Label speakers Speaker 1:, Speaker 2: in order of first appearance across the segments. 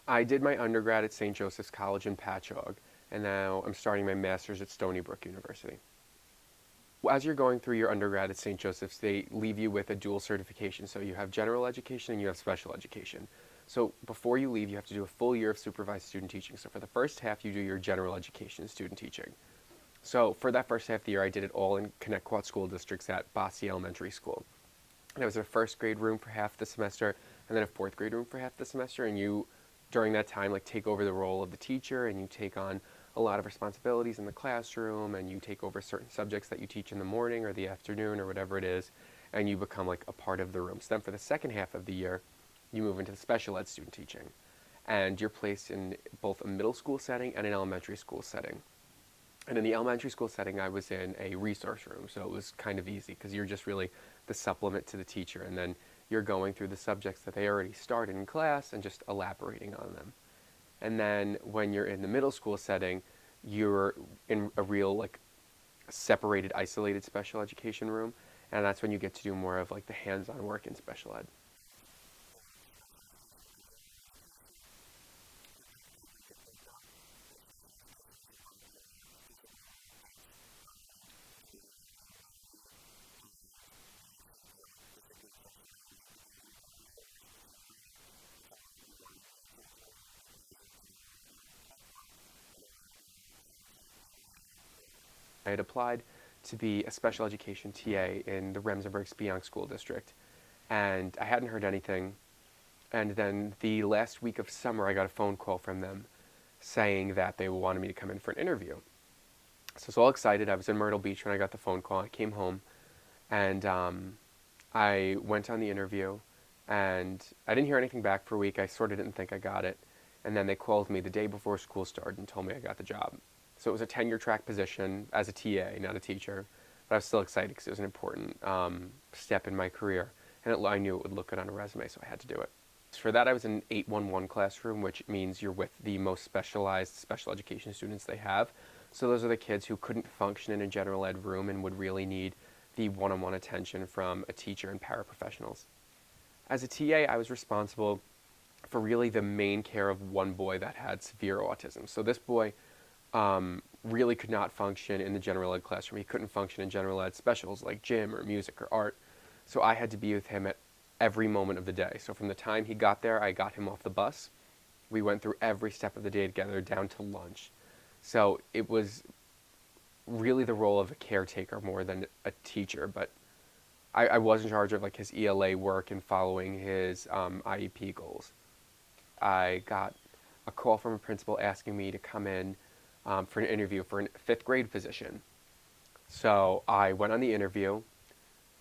Speaker 1: I did my undergrad at St. Joseph's College in Patchogue, and now I'm starting my master's at Stony Brook University. As you're going through your undergrad at St. Joseph's, they leave you with a dual certification. So you have general education and you have special education. So before you leave, you have to do a full year of supervised student teaching. So for the first half, you do your general education student teaching. So for that first half of the year, I did it all in Connecticut School Districts at Bosse Elementary School. And I was in a first grade room for half the semester, and then a fourth grade room for half the semester. And you, during that time, like take over the role of the teacher, and you take on a lot of responsibilities in the classroom, and you take over certain subjects that you teach in the morning or the afternoon or whatever it is, and you become like a part of the room. So then for the second half of the year, you move into the special ed student teaching, and you're placed in both a middle school setting and an elementary school setting. And in the elementary school setting, I was in a resource room, so it was kind of easy because you're just really the supplement to the teacher, and then you're going through the subjects that they already started in class and just elaborating on them. And then when you're in the middle school setting, you're in a real like separated, isolated special education room, and that's when you get to do more of like the hands-on work in special ed. I had applied to be a special education TA in the Remsenburg Spionk School District, and I hadn't heard anything. And then the last week of summer, I got a phone call from them saying that they wanted me to come in for an interview. So I was all excited. I was in Myrtle Beach when I got the phone call. I came home, and I went on the interview, and I didn't hear anything back for a week. I sort of didn't think I got it. And then they called me the day before school started and told me I got the job. So it was a tenure track position as a TA, not a teacher. But I was still excited because it was an important step in my career. And I knew it would look good on a resume, so I had to do it. For that, I was in an 811 classroom, which means you're with the most specialized special education students they have. So those are the kids who couldn't function in a general ed room and would really need the one-on-one attention from a teacher and paraprofessionals. As a TA, I was responsible for really the main care of one boy that had severe autism. So this boy really could not function in the general ed classroom. He couldn't function in general ed specials like gym or music or art. So I had to be with him at every moment of the day. So from the time he got there, I got him off the bus. We went through every step of the day together down to lunch. So it was really the role of a caretaker more than a teacher, but I was in charge of like his ELA work and following his IEP goals. I got a call from a principal asking me to come in for an interview for a fifth grade position. So I went on the interview,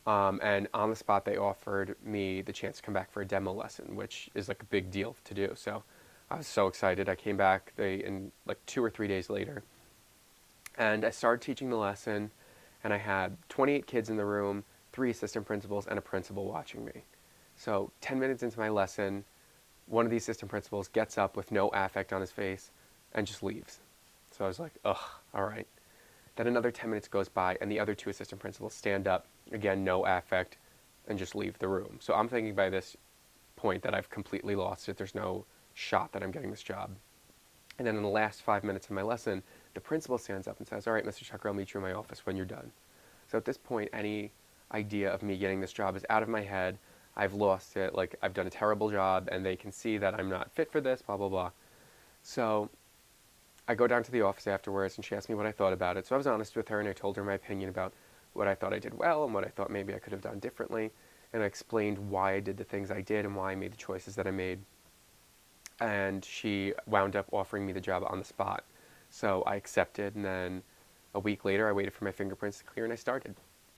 Speaker 1: and on the spot they offered me the chance to come back for a demo lesson, which is like a big deal to do. So I was so excited. I came back in like 2 or 3 days later, and I started teaching the lesson, and I had 28 kids in the room, three assistant principals, and a principal watching me. So 10 minutes into my lesson, one of the assistant principals gets up with no affect on his face and just leaves. So I was like, ugh, all right. Then another 10 minutes goes by, and the other two assistant principals stand up, again, no affect, and just leave the room. So I'm thinking by this point that I've completely lost it. There's no shot that I'm getting this job. And then in the last 5 minutes of my lesson, the principal stands up and says, all right, Mr. Tucker, I'll meet you in my office when you're done. So at this point, any idea of me getting this job is out of my head. I've lost it. Like, I've done a terrible job, and they can see that I'm not fit for this, blah, blah, blah. So I go down to the office afterwards, and she asked me what I thought about it. So I was honest with her, and I told her my opinion about what I thought I did well and what I thought maybe I could have done differently. And I explained why I did the things I did and why I made the choices that I made. And she wound up offering me the job on the spot. So I accepted, and then a week later, I waited for my fingerprints to clear, and I started.